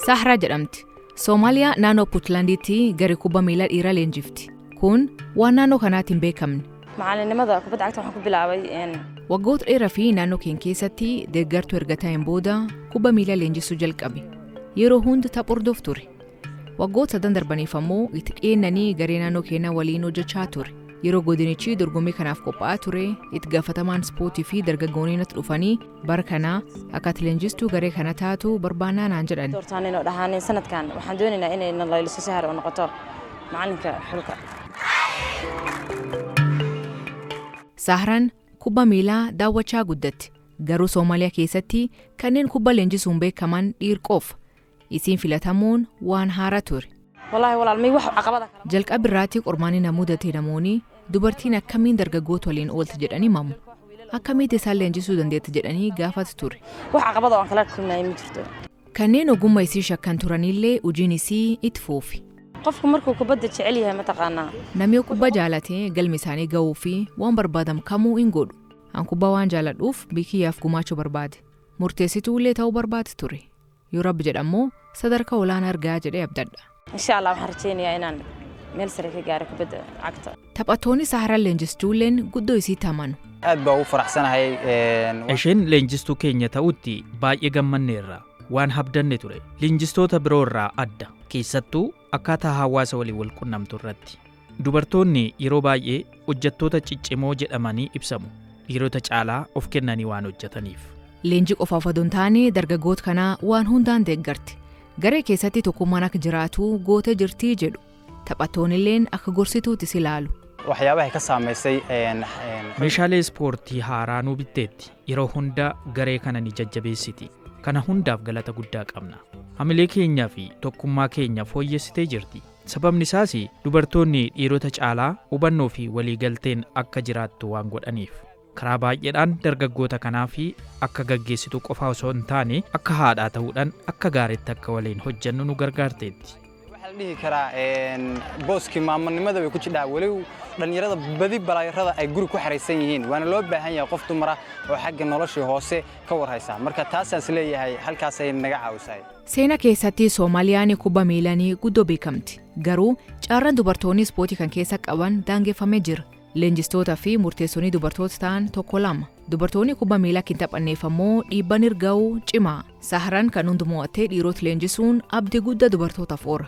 Sahraa jedhamti. Soomaaliyaa naannoo Puntlandiitti garee kubbaa miilaa dhiiraa leenjifti. Kun waan naannoo kanaatiin beekamne. Macallinimada kubadda cagta waxaan ku bilaabay Waggoota dheeraa fi naannoo keenya keessatti deeggartuu erga ta'een booda kubbaa miilaa leenjisuu jalqabe. Yeroo hunda taphordof ture. Waggoota sadan darbaniif ammoo itti dhiyeennanii garee naannoo keenyaa waliin hojjechaa ture. Yeroo godinichi dorgommii kanaaf qophaa'aa ture itti gaafatamaan ispoortii fi dargaggoonni natti dhufanii bara kanaa akka leenjistuu garee kana taatu barbaannaa naan jedhan. Doortaanino dhahaaneen sanadkan waxaan doonaynaa inay nalaaliso sahar oo noqoto macalinka xulka. Sahraan kubbaa miilaa daawwachaa guddatti. Garuu Soomaaliyaa keessatti kanneen kubbaa leenjisuun beekaman dhiirqoof. Isiin filatamuun waan haaraa ture. Wallaahi walaalmii wax caqabada kala. Jalqaba irratti qormaanni namoota namoonni dubartiin akkamiin dargaggoota waliin oolti jedhanii mamu. Akkamitti isaan leenjisuu dandeetti jedhanii gaafatu ture. Wax caqabada aan kala kulmay ma jirto. Kanneen ogummaa isii shakkan turanillee hojiin isii itti fuufi. Qofku markuu kubadda jecel yahay ma taqaanaa. Namni kubbaa jaalatee galmi isaanii ga'uu fi waan barbaadam kamuu hin godhu. An kubbaa waan jaaladhuuf bikiyyaaf gumaachuu barbaade. Murteessituullee ta'uu barbaade ture. Yoo Rabbi jedhamoo sadarkaa olaanaa argaa jedhee abdadha. Inshallah waxaan rajaynayaa inaan meel sare ka gaaro kubadda cagta. Taphattoonni Sahraa leenjistuulleen guddoo isii tamanu. Aad baa u faraxsanahay. Isheen leenjistuu keenya ta'utti baay'ee gammanneerra. Waan habdanne ture. Leenjistoota biroo irraa adda. Keessattuu akkaataa hawaasa waliin wal qunnamtu irratti. Dubartoonni yeroo baay'ee hojjettoota ciccimoo jedhamanii ibsamu. Dhiirota caalaa of kennanii waan hojjetaniif. Leenjii qofaaf osoo hin taane dargaggoota kanaa waan hundaan deeggarti. Garee keessatti tokkummaan akka jiraatu gootee jirtii jedhu. Taphattoonnilleen akka gorsituutis ilaalu. Waxyaabaha ka saameysay meeshaalee ispoortii haaraa nuu bitteetti. Yeroo hunda garee kana ni jajjabeessiti. Kana hundaaf galata guddaa qabna. Hamilee keenyaa fi tokkummaa keenya fooyyessitee jirti. Sababni isaas dubartoonni dhiirota caalaa hubannoo fi waliigalteen akka jiraattu waan godhaniif. Karaa baay'eedhaan dargaggoota kanaa fi akka gaggeessitu qofaa osoo hin taane akka haadhaa ta'uudhaan akka gaariitti akka waliin hojjennu nu gargaarteetti. Waxaa la dhihi karaa booskii maamulnimada way ku jidhaa waliw dhalinyarada badi balaayarada ay guri ku xareysan yihiin waana loo baahan yahay qof dumar ah oo xagga nolosha hoose ka warhaysa marka taasaan is leeyahay halkaas ay naga caawisay. Seenaa keessatti Soomaaliyaan kubbaa miilanii guddoo beekamti. Garuu carraan dubartoonni ispoortii kan keessa qaban daangeffamee jira. Leenjistoota fi murteessonni dubartoota ta'an tokko lama. Dubartoonni kubbaa miilaa kan taphanneef ammoo dhiibbaan erga'uu cimaa. Sahraan kan hundumaa mo'attee dhiirota leenjisuun abdii guddaa dubartootaaf oora.